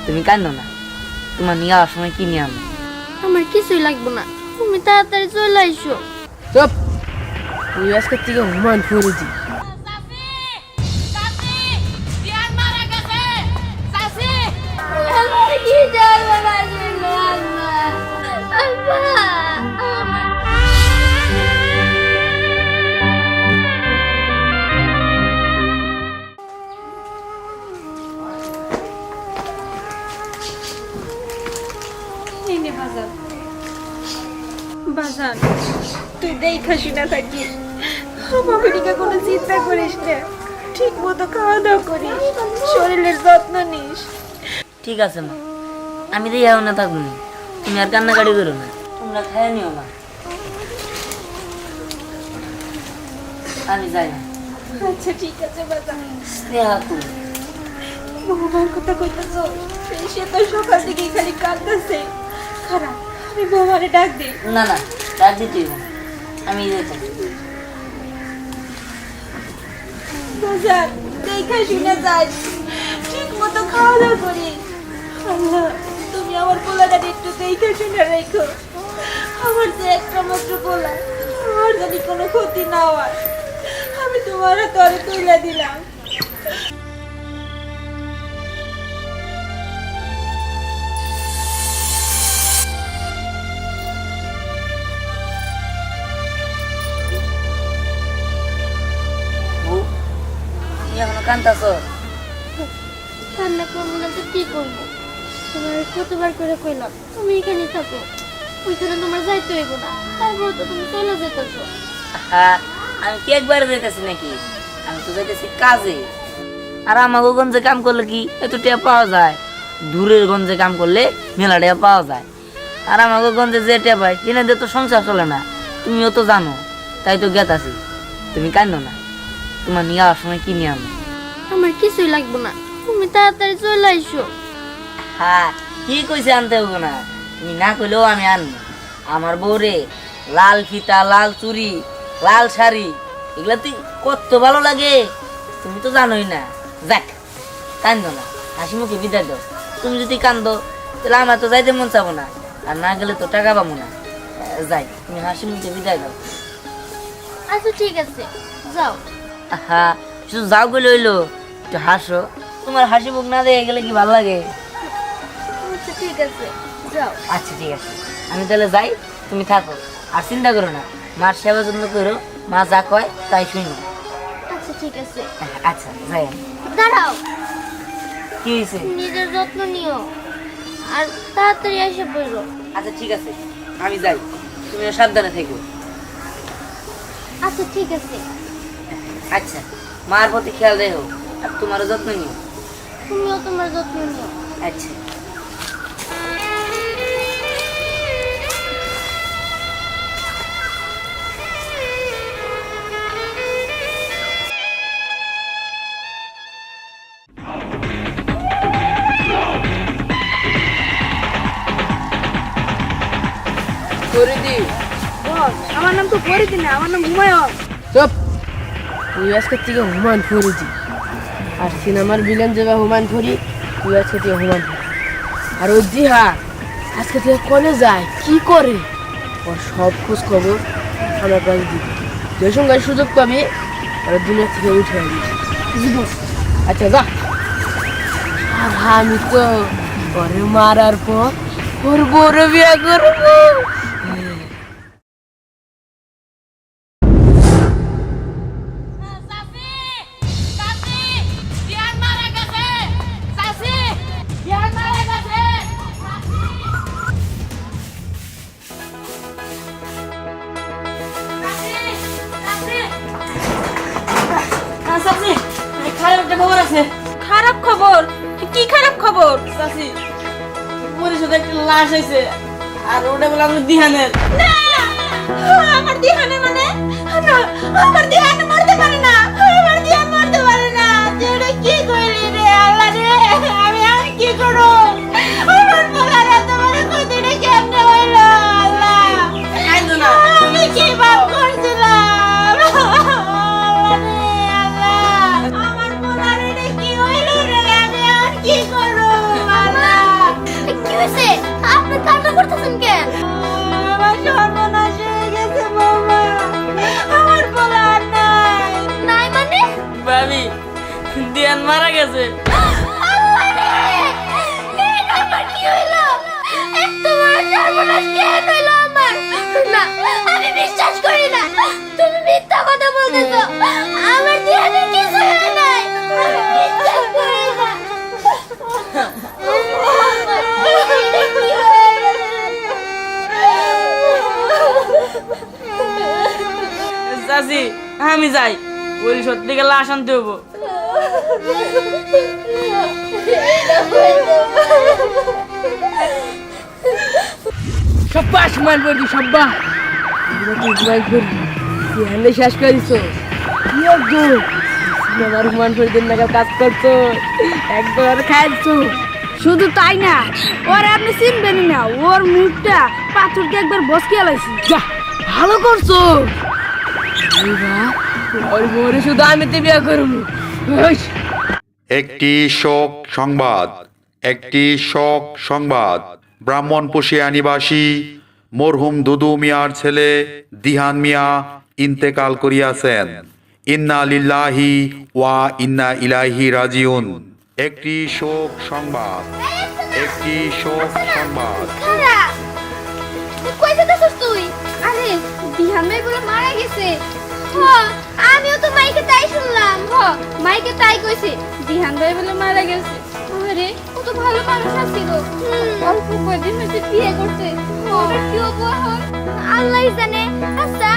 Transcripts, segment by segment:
তুমি কাঁদো না, তোমার নিয়ে যাওয়ার সময় কি নিয়ে আমি। আমার কিছুই লাগবে না, তুমি তাড়াতাড়ি চলে আইসো। চুপ, তুই আজকে থেকে হুমান ফরিদি। বাজান, তুই দেখা শুনে থাকিস, আমাকে নিয়ে কোনো চিন্তা করিস না, ঠিক মতো খাওয়া দাওয়া করিস, শরীরের যত্ন নিস। ঠিক আছে মা, আমি তো যাও না থাকবো না, তুমি আর কান্নাকাটি করো না, তোমরা খায় নিও মা। আমি যাই না। আচ্ছা ঠিক আছে বাজান। স্নেহা তুমি বৌমার কথা কইতেছ, সে তো সকাল থেকে খালি কাঁদতেছে। খারাপ, আমি বৌমারে ডাক দিই। না না, ডাক দিতে হইব না, আমি যেতাম। বাজান, দেখা শুনে যাস, ঠিক মতো খাওয়া দাওয়া করিস। আল্লাহ, তুমি আমার পোলাটা একটু দেখা শুনে রেখো। আমার যে একটা মাত্র পোলা, আমার যদি কোনো ক্ষতি না হয়, আমি তোমার তরে তুলে দিলাম। বউ, তুমি এখনো কান্দাছ? কান্না করবো না তো কি করবো? তোমার কতবার করে কইলাম তুমি এখানে থাকো, ওইখানে তোমার যাইতে হইব না, তারপর তো তুমি চলে যেতেছো। হ্যাঁ, আমি কি একবার যেতেছি নাকি? আমি তো যেতেছি কাজে। আর আমাকে গঞ্জে কাম করলে কি এত টেয়া পাওয়া যায়? দূরের গঞ্জে কাম করলে মেলা টেয়া পাওয়া যায়। আর আমাকে গঞ্জে যে টেয়া পাই এনে দিয়ে তো সংসার চলে না, তুমিও তো জানো, তাই তো গেতাছি। তুমি কান্দো না, তোমার নিয়ে যাওয়ার সময় কি নিয়ে আমি। আমার কিছুই লাগবে না, তুমি তাড়াতাড়ি চলে আইসো। হ্যাঁ, কি কইছে আনতে হবে না, তুমি না কইলেও আমি আনবো। আমার বউরে লাল ফিতা, লাল চুড়ি, লাল শাড়ি, এগুলা তুই কত ভালো লাগে তুমি তো জানোই না। যাক, কান্দো না, হাসি মুখে বিদায় দাও। তুমি যদি কান্দো তাহলে আমার তো যাইতে মন চাবো না, আর না গেলে তো টাকা পাবো না। যাই, তুমি হাসি মুখে বিদায় দাও। আচ্ছা ঠিক আছে, যাও। হ্যাঁ, শুধু যাও গেলে হইলো, একটু হাসো। তোমার হাসি মুখ না দেখে গেলে কি ভালো লাগে? আচ্ছা ঠিক আছে, যাও। আচ্ছা ঠিক আছে, আমি তাহলে যাই, তুমি থাকো। আর চিন্তা করো না, মার সেবা যত্ন করো, মা যা কয় তাই শুনো। আচ্ছা ঠিক আছে। আচ্ছা যাই আমি। দাঁড়াও, কি হয়েছে? নিজের যত্ন নিও আর তাড়াতাড়ি এসে পড়ো। আচ্ছা ঠিক আছে, আমি যাই, তুমিও সাবধানে থেকো। আচ্ছা ঠিক আছে, আচ্ছা, মার প্রতি খেয়াল রেখো, আর তোমারও যত্ন নিও। তুমিও তোমার যত্ন নিও। আচ্ছা। ফরিদি, বস, আমার নাম তো ফরিদি না, আমার নাম হুমায়ুন। চুপ, তুই আজকে থেকে হুমান ফরিদি। আর সিনেমার ভিলেন যাবে হুমান ফরি, তুই আজকে থেকে হুমান ফরি। আর ওই জিহা আজকে থেকে কলে যায়, কি করে, ওর সব খোঁজ খবর আমার কাছে দিবি। যে সঙ্গে সুযোগ পাবি ওর দুনিয়া থেকে উঠে আসবি। আচ্ছা যা। আর আমি তো ওরে মারার পর ওর বড় বিয়া করবো। খারাপ খবর? কি খারাপ খবর? পরিষদে একটা লাশ হয়েছে, আর ওটা বলে আমাদের দিহানের। না, আমার দিহানে মানে না, আমার দিহানে মরতে পারে না, আমার দিহান মরতে পারে না। তুই কি করলি রে আল্লাহ রে, আমি আর কি করব? আমার পোলার এত বড় ক্ষতিটা কেমনে হইলো আল্লাহ? আমি কি পাপ করছিলাম আল্লাহ রে আল্লাহ? আমার পোলার এটা কি হইলো রে, আমি আর কি করব আল্লাহ? হয়েছে? আপনি কান্না করতেছেন কেন? আমার সর্বনাশ হয়ে গেছে বৌমা, আমার পোলা আর নাই। নাই মানে? ভাবি দিয়ান মারা গেছে। আল্লাহ রে! এটা আমার কি হইলো? এত বড় সর্বনাশ কেন হইলো আমার? না, আমি বিশ্বাস করি না। তুমি মিথ্যা কথা বলতেছো। আমার দিহানের কিছু হয় নাই। আমি বিশ্বাস করি না। এটা কি হয়ে গেল? চাচি আমি যাই, ওই সত্যিকে লাশ আনতে হবো। সব্বাস হুমায়ুন ফরিদি, সব্বাস। এগুলো তো হুমায়ুন ফরিদি, দিহানে শেষ করে দিছো। কি একজন সিনেমার হুমায়ুন ফরিদের নাগাল কাজ করছো, একবার খাইছো। শুধু তাই না, ওরে আপনি চিনবেনই না, ওর মুখটা পাথর দিয়ে একবার বসকে আলাইছি। যা ভালো করছো। ওর বউরে শুধু আমি তো বিয়ে করবো। একটি শোক সংবাদ, একটি শোক সংবাদ। ব্রাহ্মণপোষিয়া নিবাসী মরহুম দুদু মিয়ার ছেলে দিহান মিয়া ইন্তেকাল করিয়াছেন। ইন্না লিল্লাহি ওয়া ইন্না ইলাইহি রাজিউন। একটি শোক সংবাদ, একটি শোক সংবাদ। খারা কই যেতেছস তুই? আরে বিহান ভাই বলে মারা গেছে। আমিও তো মাইকে তাই শুনলাম। মাইকে তাই কইছে বিহান ভাই বলে মারা গেছে। আরে ও তো ভালো মানুষ আছিল, অল্প কয়েকদিন হয়েছে বিয়ে করছে। ওর কি অবহন আল্লাহই জানে। আচ্ছা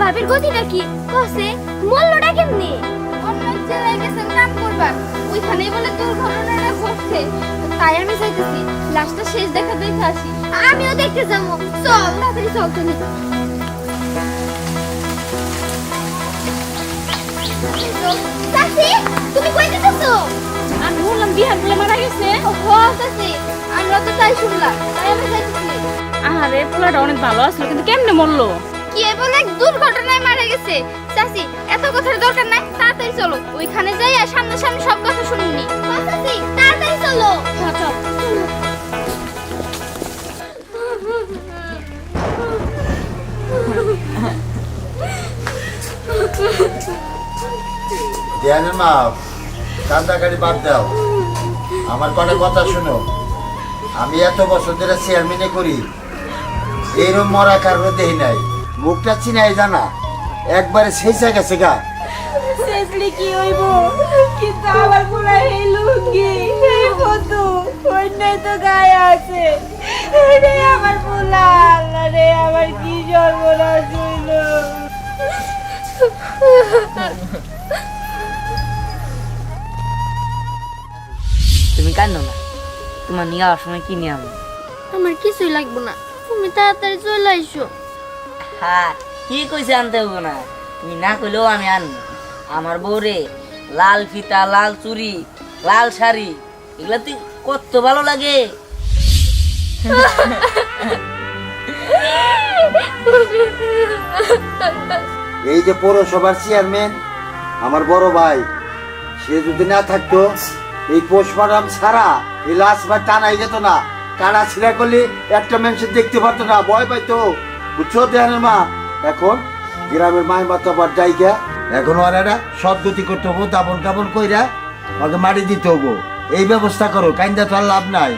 ভাবির গতিটা কি কসে? মল্লটা কেমনি? অন্য জেলায় গেছেন কাম করবার, ওইখানেই বলে দুর্ঘটনাটা ঘটছে। তাই আমি চাইতেছি লাশটা শেষ দেখা দেখে আসি। আমিও দেখতে যাবো, চল তাড়াতাড়ি চল তুমি। চাচি তুমি কই যেতেছো? আমি বললাম বিহান বলে মারা গেছে। চাচি আমরা তো তাই শুনলাম, তাই আমি যাইতেছি। আরে পোলাটা অনেক ভালো আসলো, কিন্তু কেমনে মরলো? কি বলে এক দুর্ঘটনায় মারা গেছে। চাচি এত কথার দরকার নাই, তাড়াতাড়ি চলো ওইখানে যাই আর সামনাসামনি সব কথা শুনুনি। চাচি তাড়াতাড়ি চলো। চল ধ্যানের মা, কান্দাকাটি বাদ দাও, আমার কটা কথা শোনো। আমি এত বছর ধরে চেয়ারম্যানে করি, এইরকম মরা কারণে দেখি নাই। মুখটা চিনাই জানা একবারে শেষে গেছে গা। শেষলি কি হইব, কিন্তু আমার পোলা এই লুঙ্গি এই বন্ধু অন্যায় তো গায়ে আছে। রে আমার পোলা, আল্লাহ রে আমার কি সর্বনাশ হইল। তুমি কান্দো না, তোমার নিয়ে যাওয়ার সময় কি নিয়ে আমি। আমার কিছুই লাগবে না, তুমি তাড়াতাড়ি চলে আইসো। হ্যাঁ কি কইছে আনতে হবো না, তুমি না কইলেও আমি আনবো। আমার বউরে লাল ফিতা, লাল চুড়ি, লাল শাড়ি, এগুলা তুই কত ভালো লাগে। এই যে পৌরসভার চেয়ারম্যান আমার বড় ভাই, সে যদি না থাকতো এই পোস্টমর্টম ছাড়া এই লাশ ভাই টানাই যেত না। টানা ছিঁড়া করলে একটা মানুষ দেখতে পারতো না, ভয় পাইতো। বুঝছো ধ্যানের মা? এখন গ্রামের মায়ের মাথা পর যাইগা, এখন ওর একটা সদ্গতি করতে হবো, দাবন কাবন কইরা ওকে মারি দিতে হবো। এই ব্যবস্থা করো, কাইন্দা তো আর লাভ নাই।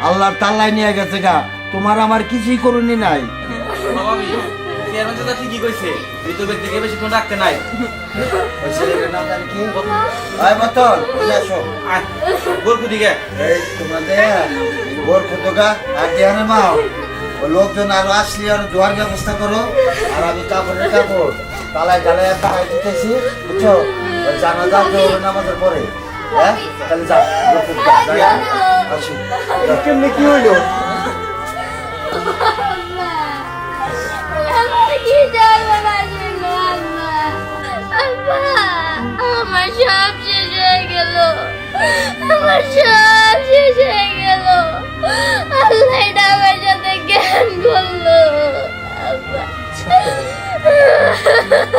আল্লাহর তাল্লাই নিয়ে গেছে গা, তোমার আমার কিছুই করুনি নাই। ঠিকই কইছে, মৃত ব্যক্তিকে বেশিক্ষণ রাখতে নাই। ওই ছেলেটার নাম জানি কি? ওই মতন, বুঝে আসো। গোরকু দিকে এই তোমাদের গোরখু দোকা আর দেহানে মাও, ও লোকজন আরো আসলে আর জোয়ার ব্যবস্থা করো। আর আমি কাপড়ের কাপড় তালায় তালায় তালায় দিতেছি, বুঝছো? ওই জানাজা জোহরের নামাজের পরে। হ্যাঁ তাহলে যাও, গোরখু দোকা আসি। কেমনি কি হইলো? কি সর্বনাশ হইলো আল্লাহ। আমার সব শেষ হয়ে গেল, আমার সব শেষ হয়ে গেল। আল্লাহ এটা আমার সাথে জ্ঞান করলো।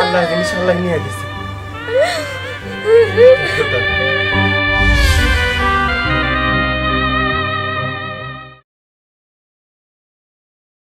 আল্লাহ জিনিস আল্লাহ নিয়ে গেছে।